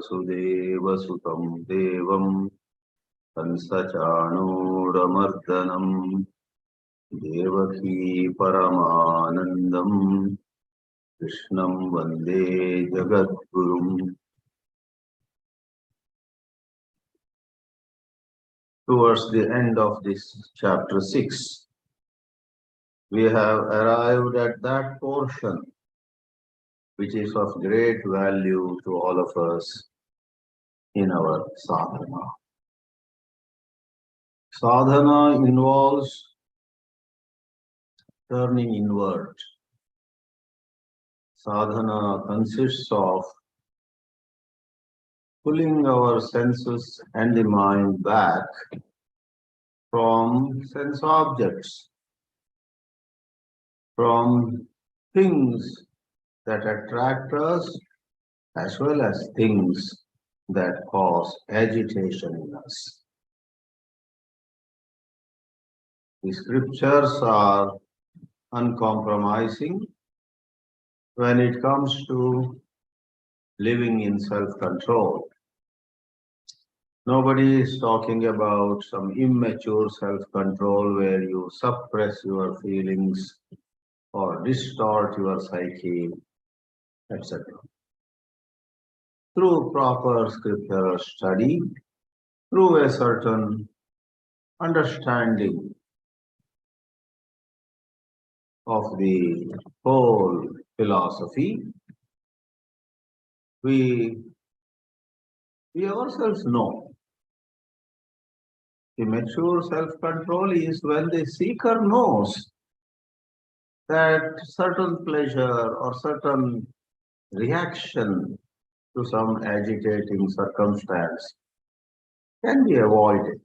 वसुदेवसुतं देवं कंसचाणूरमर्दनं देवकी परमानन्दं कृष्णं वन्दे जगद्गुरुम्. Towards the end of this chapter 6, we have arrived at that portion which is of great value to all of us in our sadhana. Sadhana involves turning inward. Sadhana consists of pulling our senses and the mind back from sense objects, from things that attract us as well as things that cause agitation in us. The scriptures are uncompromising when it comes to living in self-control. Nobody is talking about some immature self-control where you suppress your feelings or distort your psyche, etc. Through proper scriptural study, through a certain understanding of the whole philosophy, we ourselves know. The mature self-control is when the seeker knows that certain pleasure or certain reaction to some agitating circumstance can be avoided.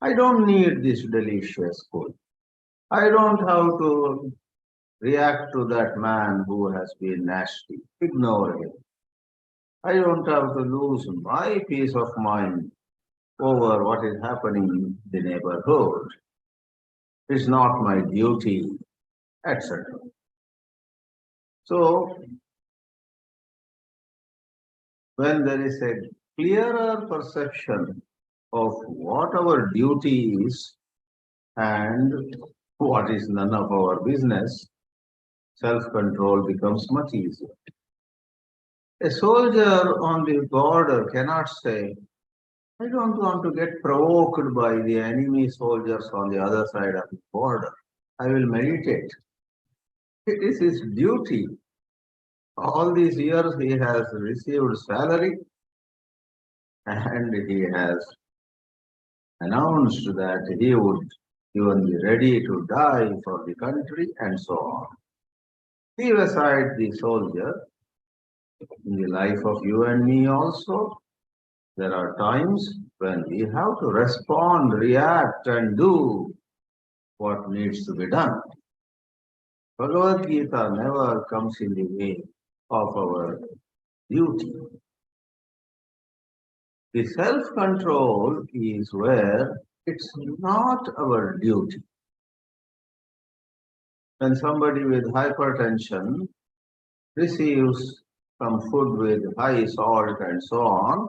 I don't need this delicious food. I don't have to react to that man who has been nasty. Ignore him. I don't have to lose my peace of mind over what is happening in the neighborhood. It's not my duty, etc. So, when there is a clearer perception of what our duty is and what is none of our business, self-control becomes much easier. A soldier on the border cannot say, I don't want to get provoked by the enemy soldiers on the other side of the border. I will meditate. It is his duty. All these years he has received salary and he has announced that he would even be ready to die for the country and so on. Leave aside the soldier. In the life of you and me also, there are times when we have to respond, react, and do what needs to be done. Bhagavad Geetā never comes in the way of our duty. The self-control is where it's not our duty. When somebody with hypertension receives some food with high salt and so on,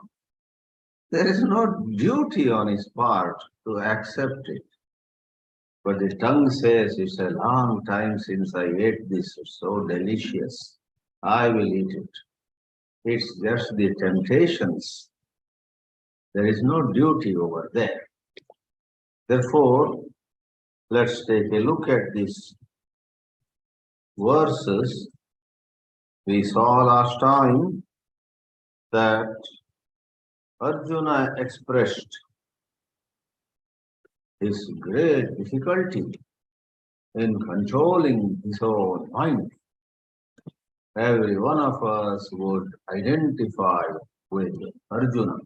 there is no duty on his part to accept it. But the tongue says, it's a long time since I ate this, it's so delicious. I will eat it. It's just the temptations. There is no duty over there. Therefore, let's take a look at these verses. We saw last time that Arjuna expressed his great difficulty in controlling his own mind. Every one of us would identify with Arjuna.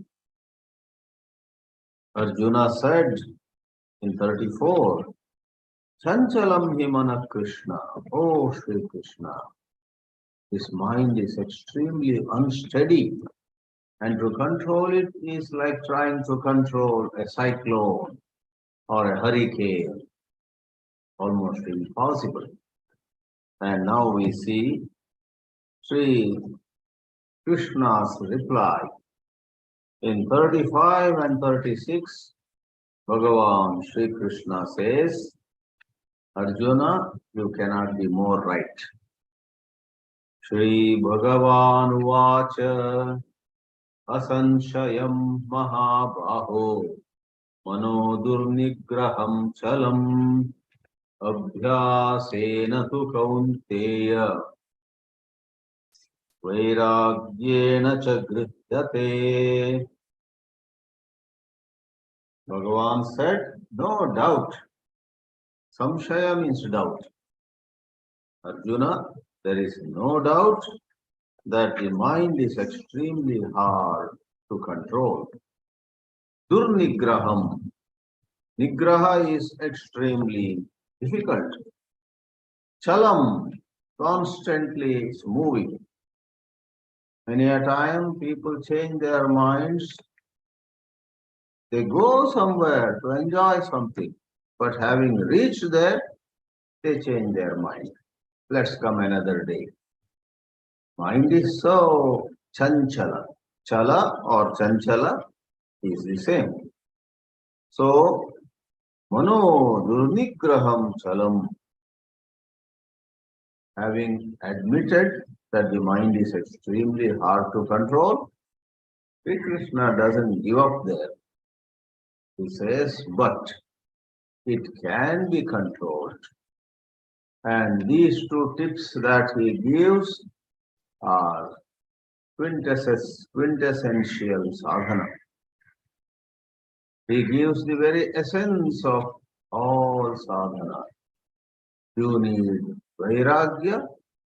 Arjuna said in 34, Chanchalam himana Krishna, O Shri Krishna. His mind is extremely unsteady, and to control it is like trying to control a cyclone or a hurricane, almost impossible. And now we see Sri Krishna's reply In 35 and 36, Bhagavan Sri Krishna says, Arjuna, you cannot be more right. Shri Bhagavan Uvacha Asanshayam Mahabaho Mano Durnigraham Chalam Abhyasena tu Kaunteya Vairagyena cha Grihyate. Bhagavan said, no doubt. Samshaya means doubt. Arjuna, there is no doubt that the mind is extremely hard to control. Durnigraham. Nigraha is extremely difficult. Chalam, constantly is moving. Many a time people change their minds. They go somewhere to enjoy something, but having reached there, they change their mind. Let's come another day. Mind is so chanchala. Chala or chanchala is the same. So, mano durnigraham chalam. Having admitted that the mind is extremely hard to control, Sri Krishna doesn't give up there. He says, but it can be controlled. And these two tips that he gives are quintessential sadhana. He gives the very essence of all sadhana. You need vairagya,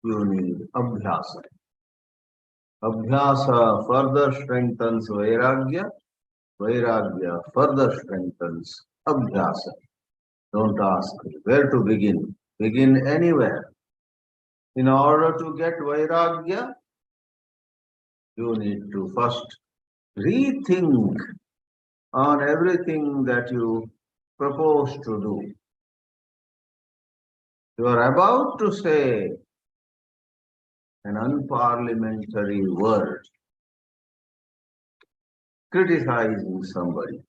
you need abhyasa. Abhyasa further strengthens vairagya, vairagya further strengthens abhyasa. Don't ask where to begin. Begin anywhere. In order to get vairagya, you need to first rethink on everything that you propose to do. You are about to say an unparliamentary word, criticizing somebody.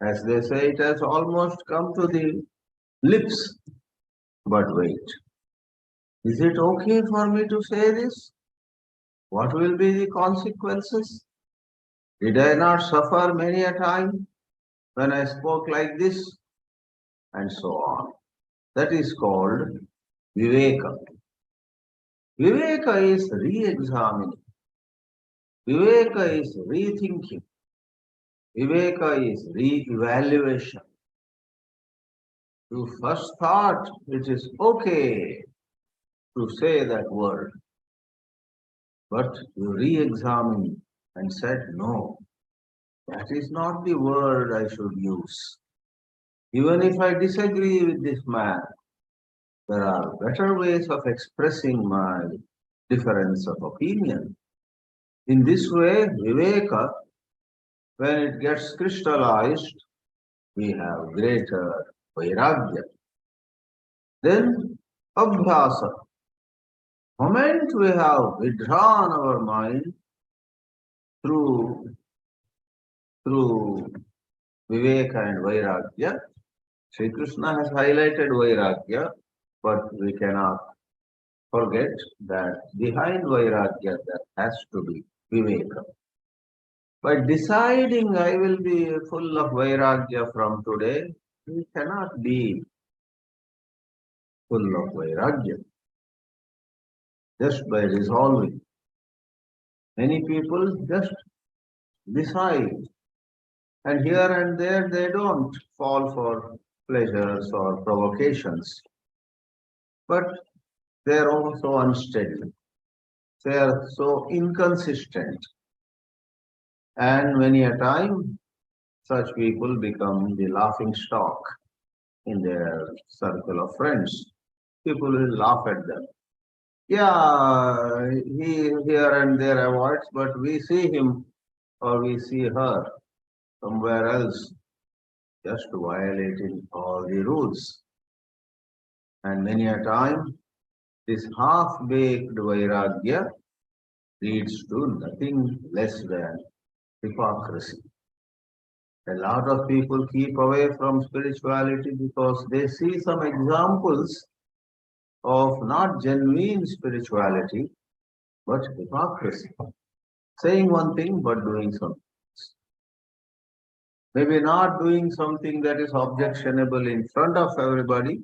As they say, it has almost come to the lips. But wait, is it okay for me to say this? What will be the consequences? Did I not suffer many a time when I spoke like this? And so on. That is called viveka. Viveka is re-examining. Viveka is rethinking. Viveka is re-evaluation. You first thought it is okay to say that word, but you re-examined and said, no, that is not the word I should use. Even if I disagree with this man, there are better ways of expressing my difference of opinion. In this way, viveka, when it gets crystallized, we have greater vairagya. Then abhyasa. Moment we have withdrawn our mind through viveka and vairagya. Sri Krishna has highlighted vairagya, but we cannot forget that behind vairagya there has to be viveka. By deciding I will be full of vairagya from today, we cannot be full of vairagya just by resolving. Many people just decide, and here and there they don't fall for pleasures or provocations. But they are also unsteady. They are so inconsistent. And many a time, such people become the laughing stock in their circle of friends. People will laugh at them. Yeah, he here and there avoids, but we see him or we see her somewhere else, just violating all the rules. And many a time, this half-baked vairagya leads to nothing less than hypocrisy. A lot of people keep away from spirituality because they see some examples of not genuine spirituality, but hypocrisy. Saying one thing but doing something. Maybe not doing something that is objectionable in front of everybody,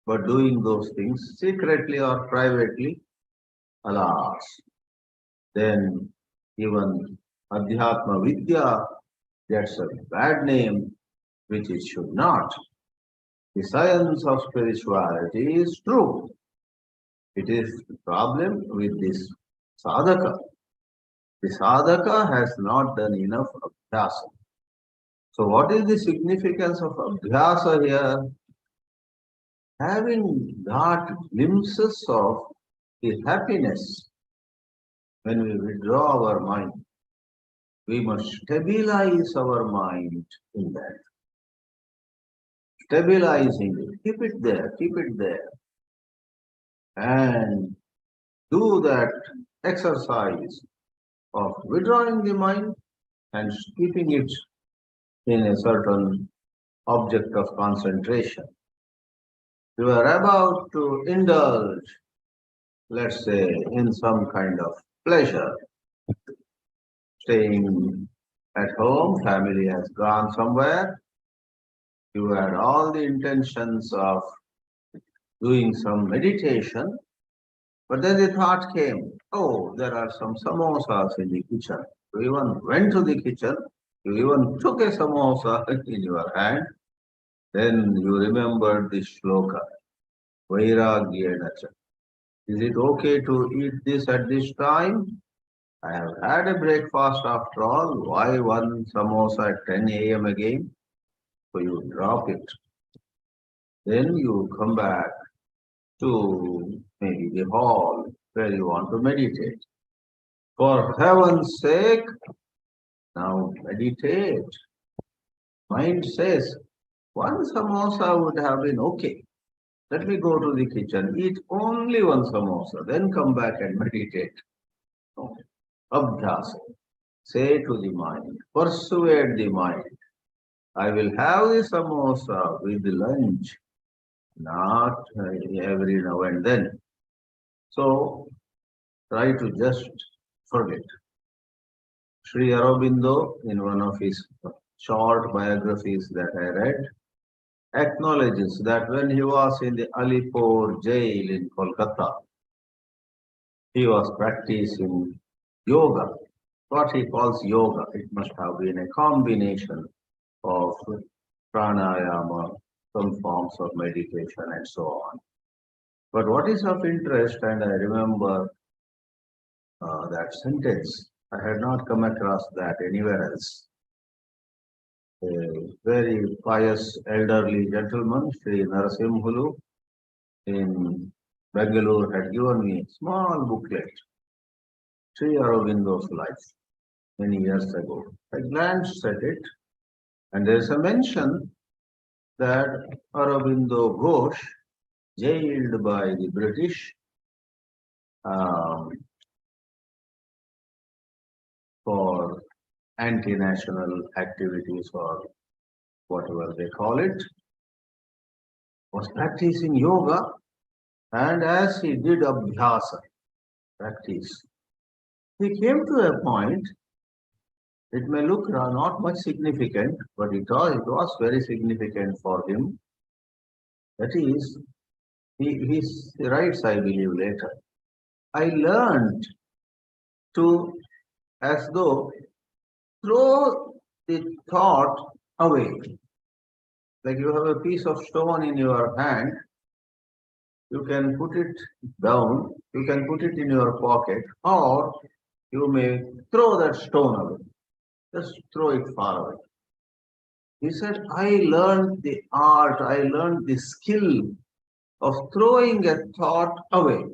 but doing those things secretly or privately, alas, then even Adhyatma Vidya gets a bad name, which it should not. The science of spirituality is true. It is the problem with this sadhaka. The sadhaka has not done enough abhyasa. So what is the significance of abhyasa here? Having got glimpses of the happiness when we withdraw our mind, we must stabilize our mind in that. Stabilizing it, keep it there, and do that exercise of withdrawing the mind and keeping it in a certain object of concentration. You are about to indulge, let's say, in some kind of pleasure. Staying at home, family has gone somewhere. You had all the intentions of doing some meditation, but then the thought came, oh, there are some samosas in the kitchen. You even went to the kitchen, you even took a samosa in your hand, then you remembered the shloka, Vairagyena cha. Is it okay to eat this at this time? I have had a breakfast after all. Why one samosa at 10 a.m. again? So you drop it. Then you come back to maybe the hall where you want to meditate. For heaven's sake, now meditate. Mind says, one samosa would have been okay. Let me go to the kitchen, eat only one samosa, then come back and meditate. No. Abhyasa. Say to the mind, persuade the mind, I will have the samosa with the lunch, not every now and then. So try to just forget. Sri Aurobindo, in one of his short biographies that I read, acknowledges that when he was in the Alipur jail in Kolkata, he was practicing yoga. What he calls yoga, it must have been a combination of pranayama, some forms of meditation, and so on. But what is of interest, and I remember that sentence, I had not come across that anywhere else. A very pious elderly gentleman, Sri Narasimhulu, in Bangalore, had given me a small booklet, Sri Aurobindo's life, many years ago. I glanced at it, and there is a mention that Aurobindo Ghosh, jailed by the British for anti-national activities or whatever they call it, was practicing yoga, and as he did abhyasa, practice, he came to a point, it may look not much significant, but it was very significant for him. That is, he writes, I believe later, I learned to, as though, throw the thought away. Like you have a piece of stone in your hand, you can put it down, you can put it in your pocket, or you may throw that stone away. Just throw it far away. He said, I learned the art, I learned the skill of throwing a thought away,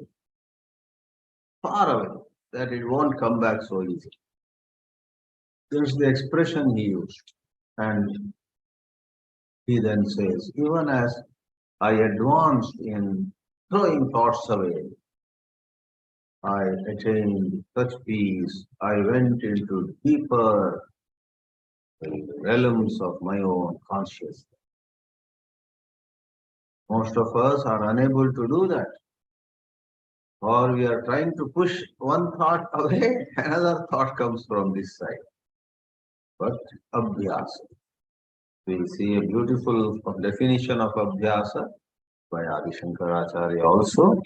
far away, that it won't come back so easily. There's the expression he used. And he then says, even as I advanced in throwing thoughts away, I attained such peace. I went into deeper realms of my own consciousness. Most of us are unable to do that. Or we are trying to push one thought away, another thought comes from this side. But abhyasa. We see a beautiful definition of abhyasa by Adi Shankaracharya also.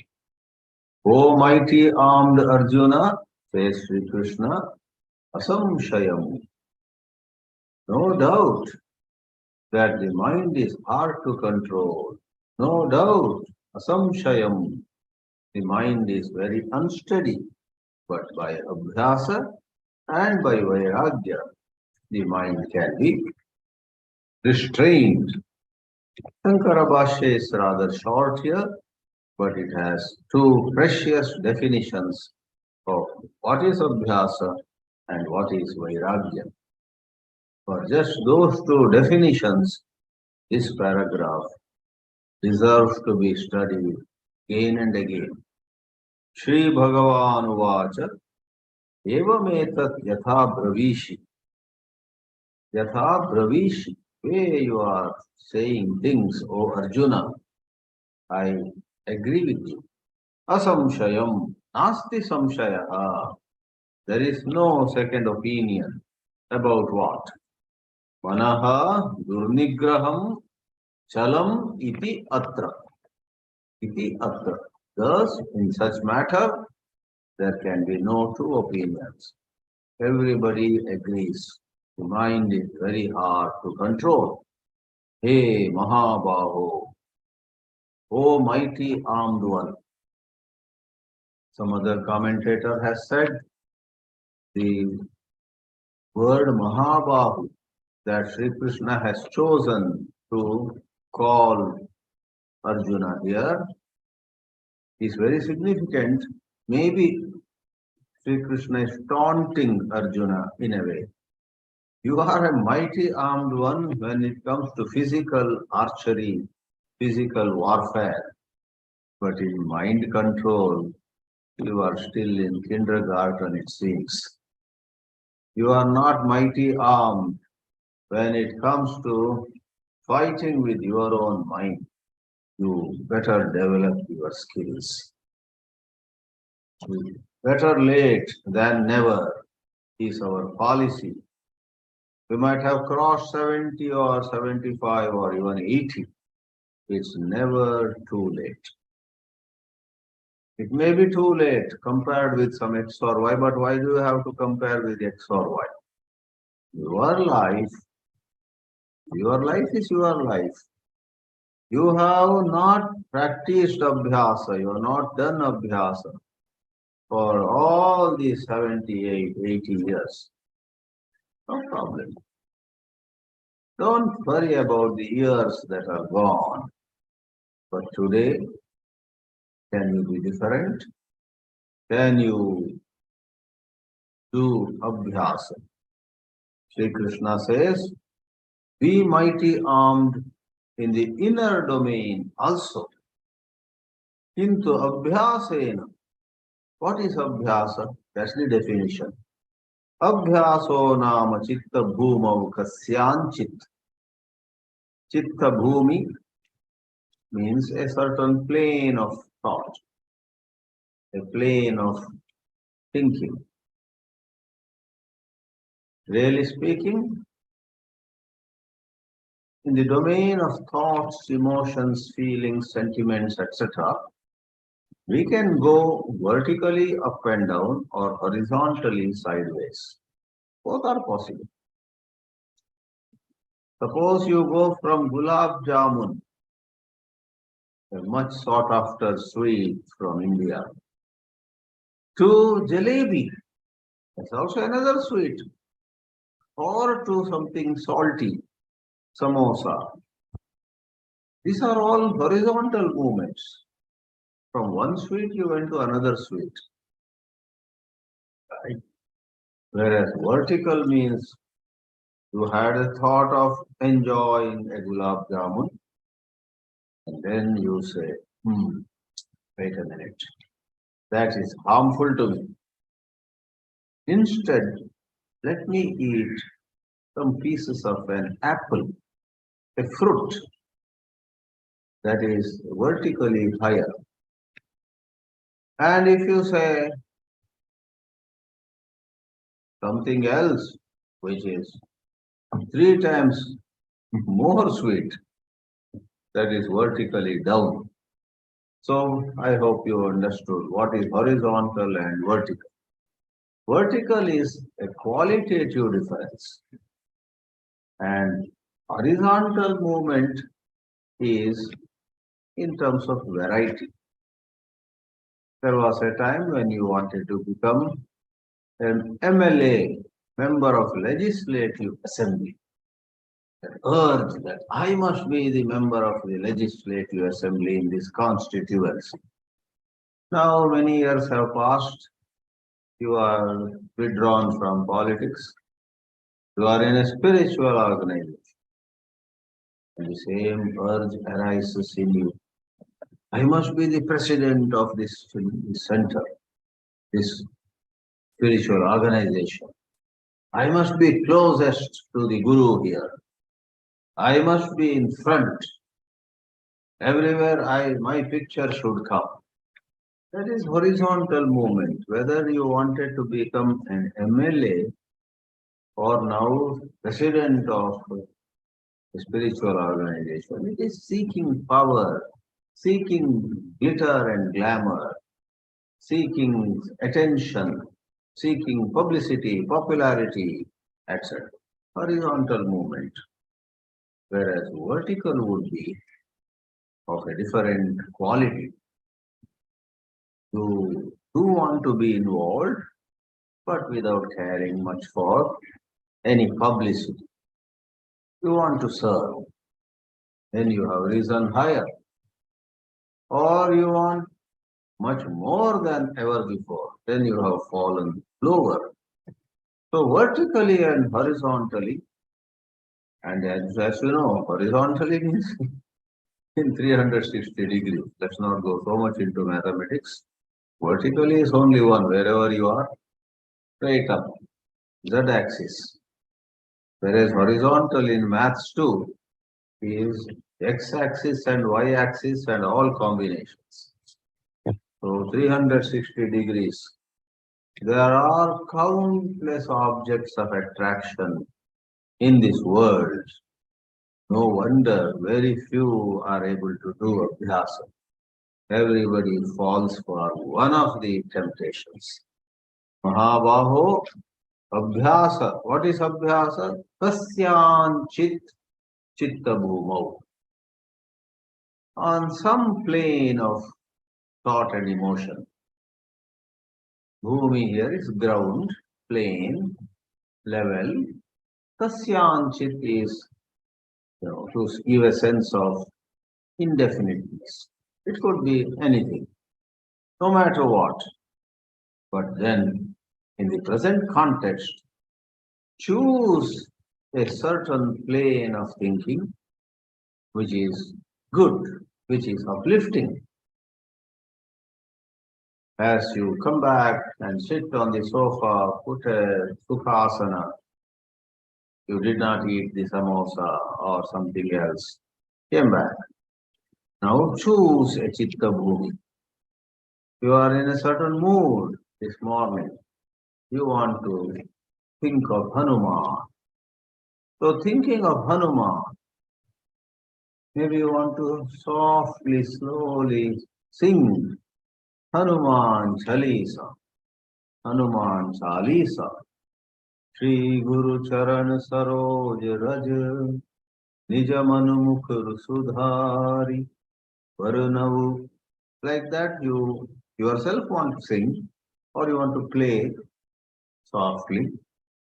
O mighty armed Arjuna, says Sri Krishna, asamshayam. No doubt that the mind is hard to control. No doubt, asamshayam. The mind is very unsteady. But by abhyasa and by vairagya, the mind can be restrained. Shankara Bhāshya is rather short here, but it has two precious definitions of what is abhyasa and what is vairagya. For just those two definitions, this paragraph deserves to be studied again and again. Shri Bhagavan Uvacha Evametat Yatha Bravishi. Yatha Bravishi. Way you are saying things, O Arjuna, I agree with you. Asamshayam, nasti samshayaha. There is no second opinion about what? Manaha durnigraham chalam iti atra. Iti atra. Thus, in such matter, there can be no two opinions. Everybody agrees. The mind is very hard to control. Hey Mahabaho, O mighty armed one. Some other commentator has said the word Mahabahu that Sri Krishna has chosen to call Arjuna here is very significant. Maybe Sri Krishna is taunting Arjuna in a way. You are a mighty armed one when it comes to physical archery, physical warfare. But in mind control, you are still in kindergarten, it seems. You are not mighty armed when it comes to fighting with your own mind. You better develop your skills. Better late than never is our policy. We might have crossed 70 or 75 or even 80. It's never too late. It may be too late compared with some X or Y, but why do you have to compare with X or Y? Your life is your life. You have not practiced abhyasa, you have not done abhyasa for all these 78, 80 years. No problem. Don't worry about the years that are gone. But today, can you be different? Can you do abhyasa? Sri Krishna says, be mighty armed in the inner domain also. Kintu abhyasena. What is abhyasa? That's the definition. Abhyaso nama chitta bhumau kasyanchit. Chitta bhumi means a certain plane of thought, a plane of thinking. Really speaking, in the domain of thoughts, emotions, feelings, sentiments, etc., we can go vertically up and down or horizontally sideways. Both are possible. Suppose you go from gulab jamun, a much sought after sweet from India, to jalebi, that's also another sweet, or to something salty, samosa. These are all horizontal movements. From one sweet you went to another sweet. Right? Whereas vertical means you had a thought of enjoying a gulab jamun, and then you say, wait a minute. that is harmful to me. Instead, let me eat some pieces of an apple, a fruit that is vertically higher. And if you say something else, which is three times more sweet, that is vertically down. So I hope you understood what is horizontal and vertical. Vertical is a qualitative difference, and horizontal movement is in terms of variety. There was a time when you wanted to become an MLA, member of Legislative Assembly, that urge that I must be the member of the Legislative Assembly in this constituency. Now many years have passed, you are withdrawn from politics, you are in a spiritual organization, and the same urge arises in you. I must be the president of this center, this spiritual organization. I must be closest to the Guru here. I must be in front. Everywhere my picture should come. That is horizontal movement. Whether you wanted to become an MLA or now president of a spiritual organization, it is seeking power, seeking glitter and glamour, seeking attention, seeking publicity, popularity, etc. Horizontal movement. Whereas vertical would be of a different quality. You do want to be involved, but without caring much for any publicity. You want to serve, then you have risen higher. Or you want much more than ever before, then you have fallen lower. So vertically and horizontally, and as you know, horizontally means in 360 degrees. Let's not go so much into mathematics. Vertically is only one, wherever you are, straight up, z-axis. Whereas horizontal in maths too is x-axis and y-axis and all combinations. So 360 degrees. There are countless objects of attraction in this world. No wonder very few are able to do abhyasa. Everybody falls for one of the temptations. Mahabaho, abhyasa. What is abhyasa? Tasyanchit chitta bhumau. On some plane of thought and emotion. Bhumi here is ground, plane, level. Tasyanchit is, to give a sense of indefiniteness. It could be anything, no matter what. But then, in the present context, choose a certain plane of thinking which is good, which is uplifting. As you come back and sit on the sofa, put a sukhasana, you did not eat the samosa or something else, came back. Now choose a chitta bhumi. You are in a certain mood this morning. You want to think of Hanuman. So thinking of Hanuman, maybe you want to softly, slowly sing Hanuman Chalisa, Hanuman Chalisa, Shri Guru Charan Saroj Raj, Nija Manu Mukhar Sudhari, Varunavu. Like that you yourself want to sing or you want to play softly,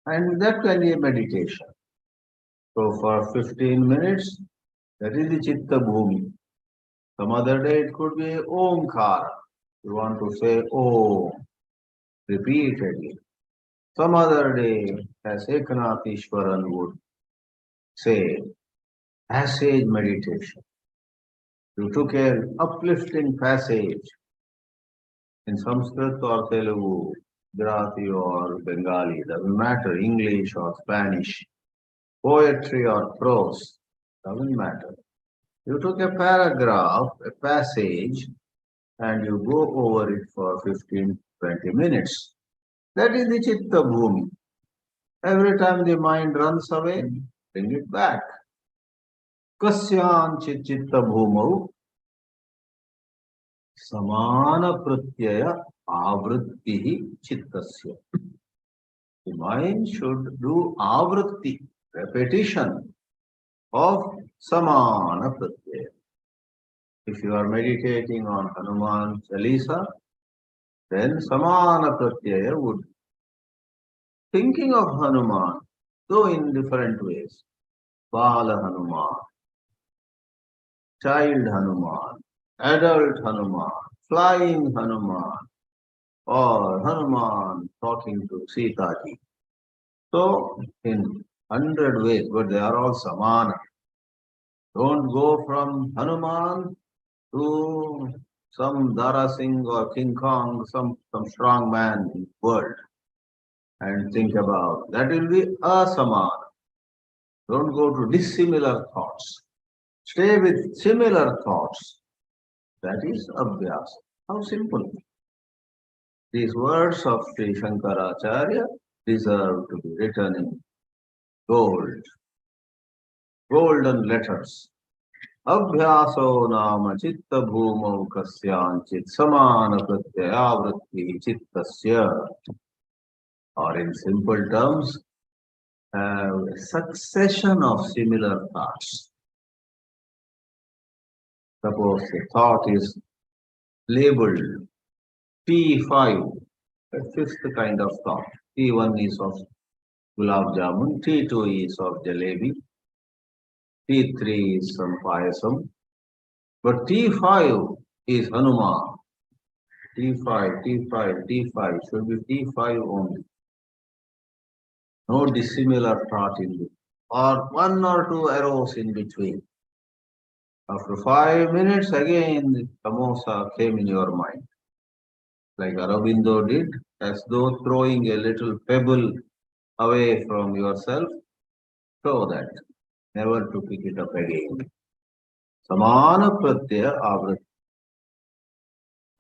and that can be a meditation. So for 15 minutes, that is the Chitta Bhumi. Some other day it could be Omkara. You want to say Om repeatedly. Some other day, as Ekanath Ishwaran would say, passage meditation. You took an uplifting passage in Sanskrit or Telugu, Gujarati or Bengali, doesn't matter, English or Spanish, poetry or prose, doesn't matter. You took a paragraph, a passage, and you go over it for 15-20 minutes. That is the Chitta Bhumi. Every time the mind runs away, bring it back. Kasyanchit Chitta Bhumau Samana Pratyaya Avrittihi Chittasya. The mind should do avritti, repetition of Samana Pratyaya. If you are meditating on Hanuman Chalisa, then Samana Pratyaya would thinking of Hanuman, though in different ways. Bala Hanuman, child Hanuman, adult Hanuman, flying Hanuman, or Hanuman talking to Sita ji. So, in 100 ways, but they are all Samana. Don't go from Hanuman to some Dara Singh or King Kong, some strong man in the world, and think about that will be asamana. Don't go to dissimilar thoughts. Stay with similar thoughts. That is abhyasa. How simple. These words of Sri Shankaracharya deserve to be written in gold, golden letters. Abhyaso nama chitta bhumau kasyanchit samana pratyayavritti chittasya. Or in simple terms, have a succession of similar thoughts. Suppose the thought is labeled T5, the fifth kind of thought. T1 is of gulab jamun, T2 is of jalebi, T3 is some payasam, but T5 is Hanuman. T5, T5, T5 should be T5 only. No dissimilar thought in between, or one or two arrows in between. After 5 minutes, again the tamosa came in your mind, like Aurobindo did, as though throwing a little pebble away from yourself, so that never to pick it up again. Samana pratyaya avritti.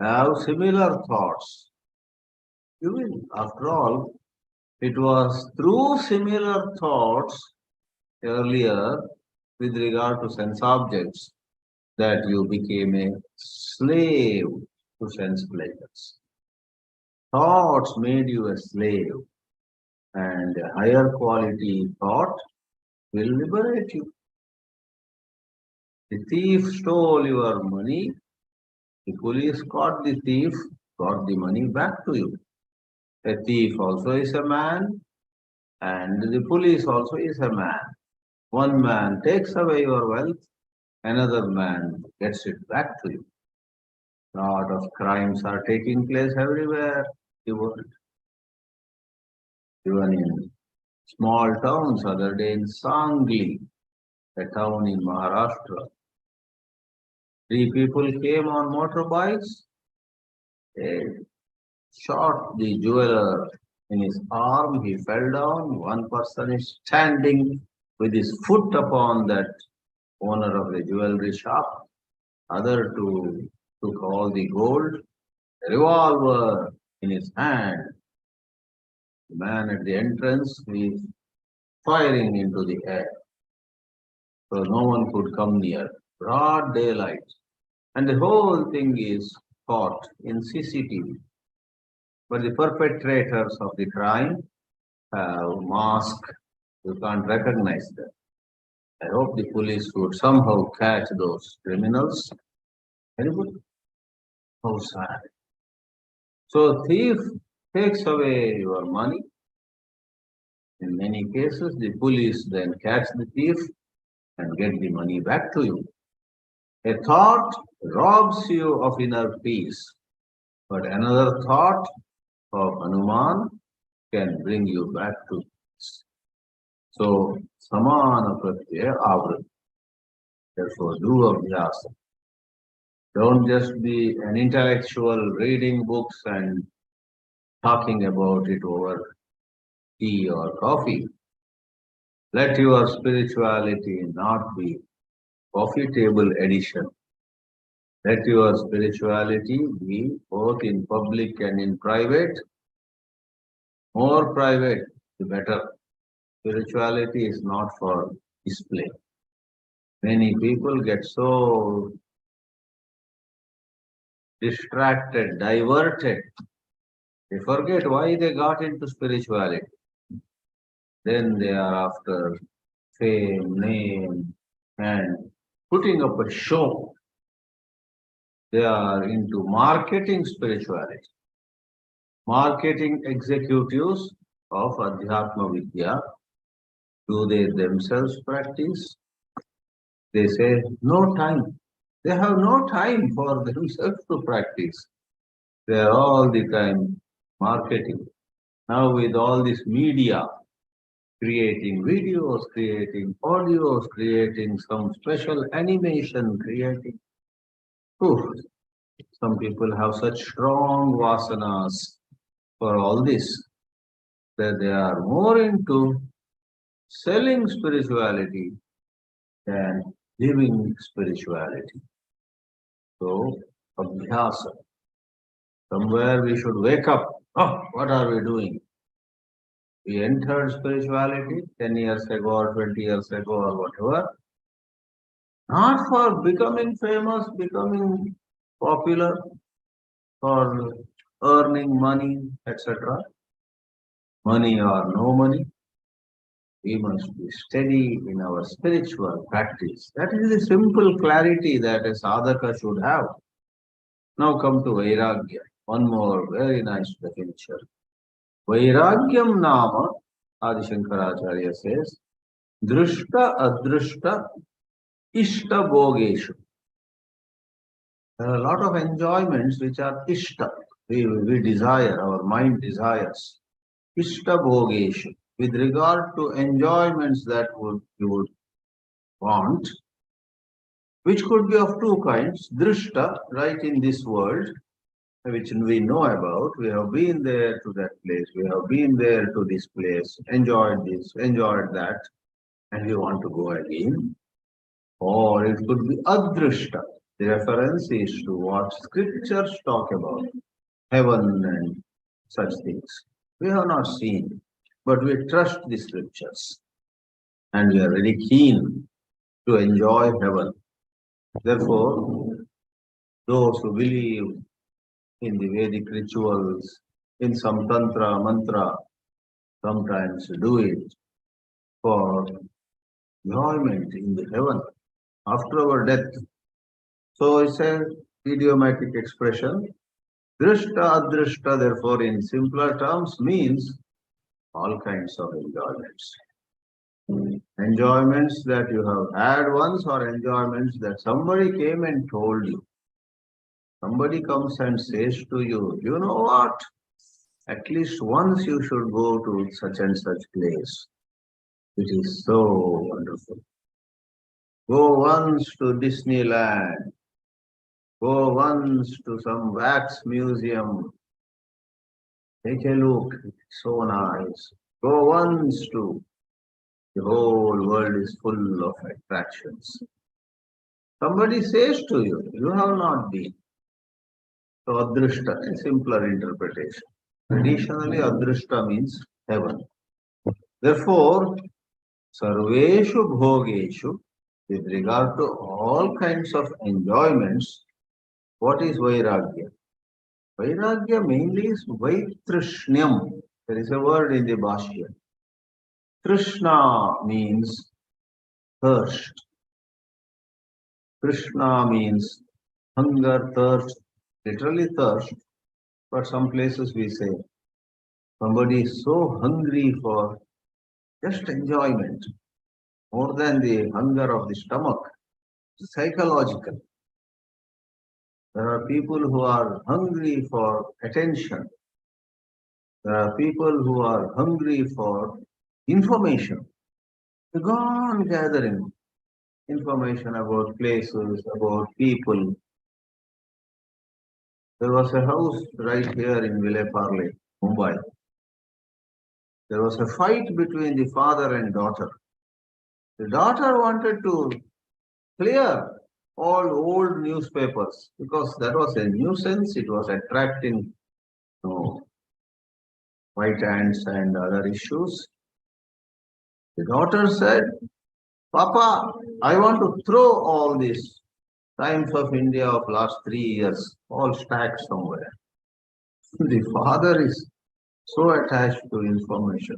Have similar thoughts. You will, after all, it was through similar thoughts earlier with regard to sense objects that you became a slave to sense pleasures. Thoughts made you a slave, and a higher quality thought will liberate you. The thief stole your money, the police caught the thief, got the money back to you. A thief also is a man, and the police also is a man. One man takes away your wealth, another man gets it back to you. Lot of crimes are taking place everywhere in the world. Even in small towns, other day in Sangli, a town in Maharashtra, 3 people came on motorbikes. They shot the jeweler in his arm. He fell down. One person is standing with his foot upon that owner of the jewelry shop. Other two took all the gold, a revolver in his hand. The man at the entrance is firing into the air. So no one could come near. Broad daylight. And the whole thing is caught in CCTV. But the perpetrators of the crime have masks. You can't recognize them. I hope the police would somehow catch those criminals. Very good. How sad. So thief takes away your money. In many cases, the police then catch the thief and get the money back to you. A thought robs you of inner peace, but another thought of Hanuman can bring you back to peace. So, samana pratyaya avritti. Therefore, do abhyasa. Don't just be an intellectual reading books and talking about it over tea or coffee. Let your spirituality not be coffee table edition. Let your spirituality be both in public and in private. More private, the better. Spirituality is not for display. Many people get so distracted, diverted. They forget why they got into spirituality. Then they are after fame, name, and putting up a show. They are into marketing spirituality. Marketing executives of Adhyatma Vidya, do they themselves practice? They say, no time. They have no time for themselves to practice. They are all the time marketing. Now with all this media, creating videos, creating audios, creating some special animation, creating. Ooh, some people have such strong vasanas for all this that they are more into selling spirituality than living spirituality. So, abhyasa. Somewhere we should wake up. Oh, what are we doing? We entered spirituality 10 years ago or 20 years ago or whatever, not for becoming famous, becoming popular, for earning money, etc. Money or no money, we must be steady in our spiritual practice. That is the simple clarity that a sadhaka should have. Now come to Vairagya. One more very nice definition. Vairagyam nama, Adi Shankaracharya says, Drishta Adrishta Ishta Bhogeshu. There are a lot of enjoyments which are Ishta. We desire, our mind desires. Ishta Bhogeshu. With regard to enjoyments that you would want, which could be of two kinds. Drishta, right in this world, which we know about. We have been there to that place. We have been there to this place, enjoyed this, enjoyed that, and we want to go again. Or it could be adrishta. The reference is to what scriptures talk about, heaven and such things. We have not seen, but we trust the scriptures and we are very keen to enjoy heaven. Therefore, those who believe in the Vedic rituals, in some tantra, mantra, sometimes do it for enjoyment in the heaven after our death. So it's a idiomatic expression. Drishta, adrishta, therefore, in simpler terms, means all kinds of enjoyments. Enjoyments that you have had once, or enjoyments that somebody came and told you. Somebody comes and says to you, you know what? At least once you should go to such and such place. It is so wonderful. Go once to Disneyland. Go once to some wax museum. Take a look. It's so nice. Go once to. The whole world is full of attractions. Somebody says to you, you have not been. So adrishta, a simpler interpretation. Traditionally, adrishta means heaven. Therefore, sarveshu bhogeshu, with regard to all kinds of enjoyments, what is vairagya? Vairagya mainly is vaitrishnyam. There is a word in the Bhāshya. Trishna means thirst. Krishna means hunger, thirst, literally thirst. But some places we say somebody is so hungry for just enjoyment, more than the hunger of the stomach, psychological. There are people who are hungry for attention. There are people who are hungry for information. They go on gathering information about places, about people. There was a house right here in Vileparle, Mumbai. There was a fight between the father and daughter. The daughter wanted to clear all old newspapers because that was a nuisance. It was attracting white ants and other issues. The daughter said, Papa, I want to throw all these Times of India of last 3 years, all stacked somewhere. The father is so attached to information.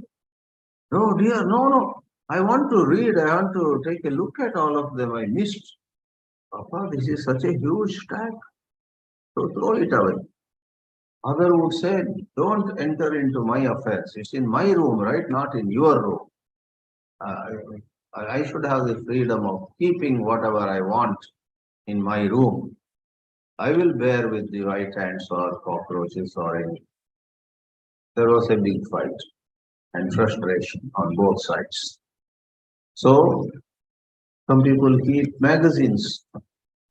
No, dear, no. I want to read. I want to take a look at all of them. I missed. Papa, this is such a huge stack. So throw it away. Other would say, don't enter into my affairs. It's in my room, right? Not in your room. I should have the freedom of keeping whatever I want in my room. I will bear with the white ants or cockroaches or any. There was a big fight and frustration on both sides. So some people keep magazines,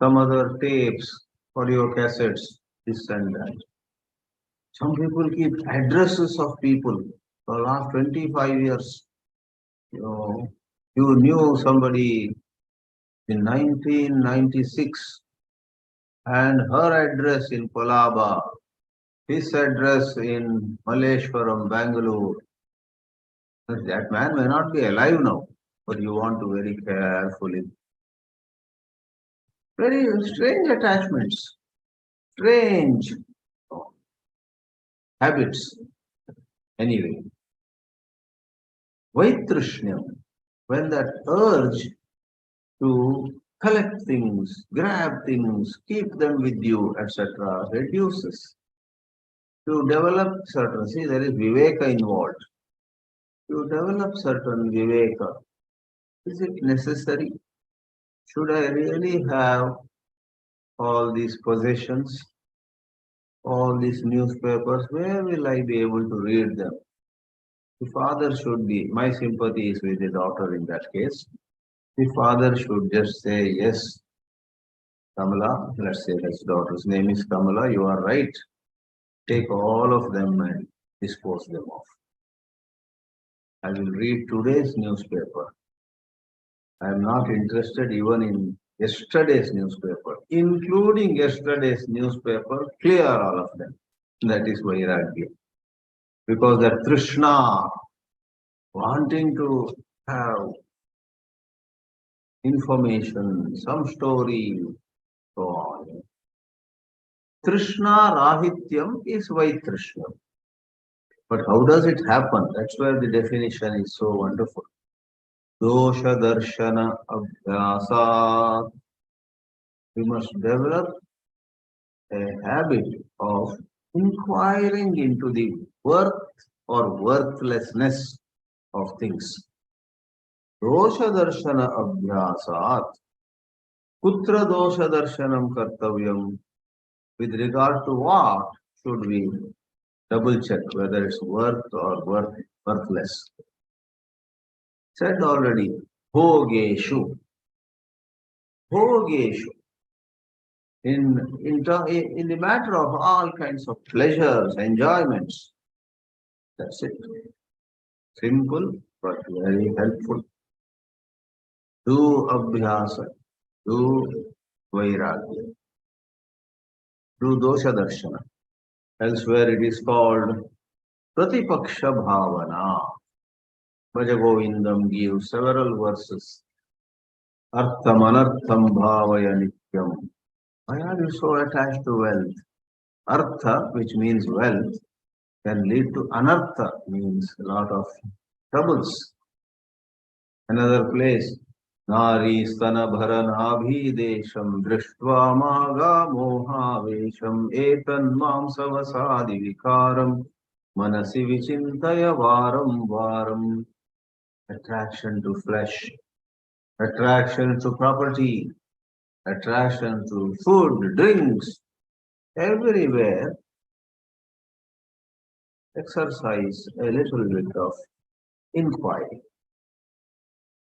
some other tapes, audio cassettes, this and that. Some people keep addresses of people for the last 25 years. You knew somebody in 1996 and her address in Kolaba, his address in Malleshwaram, Bangalore. That man may not be alive now, but you want to very carefully. Very strange attachments, strange habits. Anyway, Vaitrishnyam, when that urge to collect things, grab things, keep them with you, etc., reduces. To develop certain, see, there is viveka involved. To develop certain viveka, is it necessary? Should I really have all these possessions, all these newspapers? Where will I be able to read them? The father should be, my sympathy is with the daughter in that case. The father should just say, yes, Kamala, let's say his daughter's name is Kamala, you are right. Take all of them and dispose them off. I will read today's newspaper. I am not interested even in yesterday's newspaper, including yesterday's newspaper, clear all of them. That is Vairagya. Because that Trishna, wanting to have information, some story, so on. Trishna Rahityam is Vaitrishna. But how does it happen? That's where the definition is so wonderful. Dosha Darshana Abhyasat. We must develop a habit of inquiring into the worth or worthlessness of things. Dosha Darshana Abhyasat. Kutra Dosha Darshanam Kartavyam. With regard to what should we double check whether it's worth or worthless? Said already, Bhogeshu. Bhogeshu. In the matter of all kinds of pleasures, enjoyments. That's it. Simple but very helpful. Do abhyasa, do vairagya, do dosha darshana. Elsewhere it is called pratipaksha bhavana. Bhajagovindam gives several verses. Artham anartham bhavaya nityam. Why are you so attached to wealth? Artha, which means wealth, can lead to anartha, means a lot of troubles. Another place, Nari stana bharanabhidesham drishtva maga mohavesham etan mamsavasadi vikaram manasi vichintaya varam varam. Attraction to flesh, attraction to property, attraction to food, drinks, everywhere. Exercise a little bit of inquiry.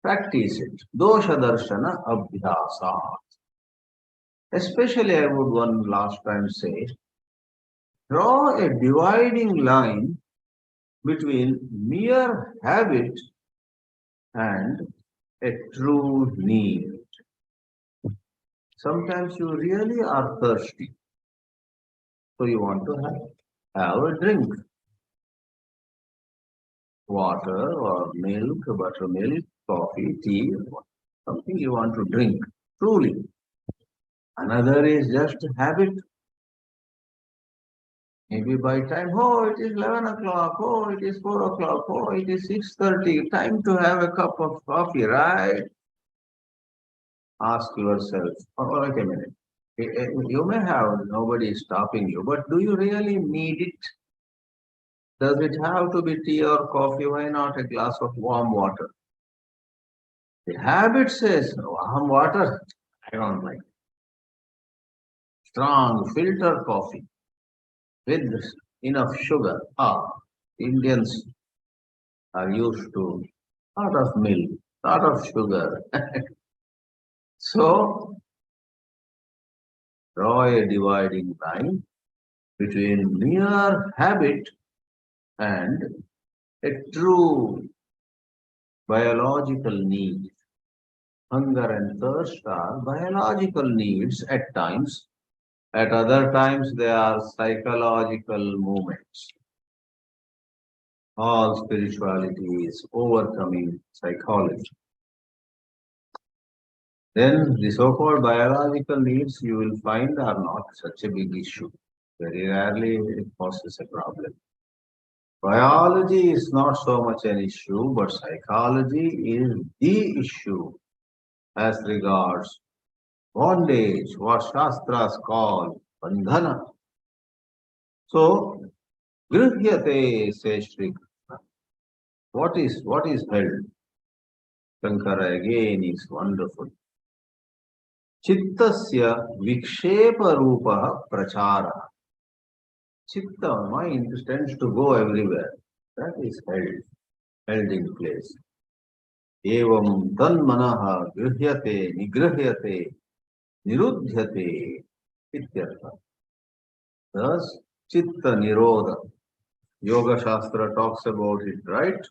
Practice it. Dosha darshana abhyasa. Especially I would one last time say, Draw a dividing line between mere habit and a true need. Sometimes you really are thirsty, so you want to have a drink, water or milk, buttermilk, coffee, tea, something you want to drink truly. Another is just habit. Maybe by time, oh, it is 11 o'clock, oh, it is 4 o'clock, oh, it is 6:30, time to have a cup of coffee, right? Ask yourself, oh, wait a minute. You may have nobody stopping you, but do you really need it? Does it have to be tea or coffee? Why not a glass of warm water? The habit says warm water. I don't like strong filter coffee with enough sugar. Indians are used to lot of milk, lot of sugar. So draw a dividing line between mere habit and a true biological need. Hunger and thirst are biological needs at times. At other times, they are psychological movements. All spirituality is overcoming psychology. Then the so-called biological needs you will find are not such a big issue. Very rarely it causes a problem. Biology is not so much an issue, but psychology is the issue as regards bondage, what Shastras call bandhana. So, grihyate, says Sri Krishna. What is held? Shankara again is wonderful. Chittasya vikshepa rupa prachara. Chitta, mind tends to go everywhere. That is held in place. Evam tan manaha grihyate, nigrahyate, nirudhyate, ityartha. Thus, chitta nirodha. Yoga Shastra talks about it, right?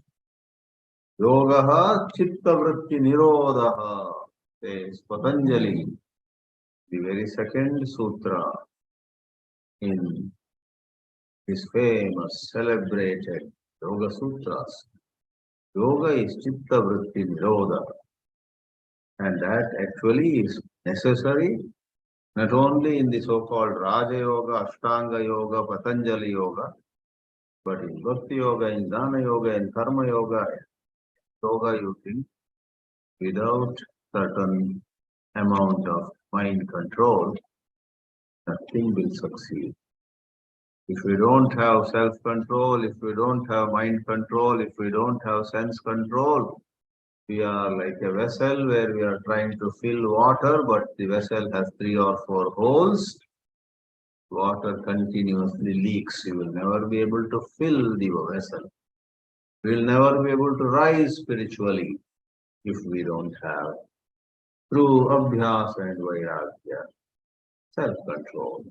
Yogaha chitta vritti nirodha, says Patanjali, the very second sutra in his famous, celebrated Yoga Sutras. Yoga is chitta vritti nirodha, and that actually is necessary not only in the so-called Raja Yoga, Ashtanga Yoga, Patanjali Yoga, but in Bhakti Yoga, in Jnana Yoga, in Karma Yoga, you think without certain amount of mind control, nothing will succeed. If we don't have self-control, if we don't have mind control, if we don't have sense control, we are like a vessel where we are trying to fill water, but the vessel has 3 or 4 holes. Water continuously leaks. You will never be able to fill the vessel. We will never be able to rise spiritually if we don't have through abhyas and vairagya, self-control.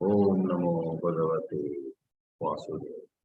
Om Namo Bhagavate Vasudevaya.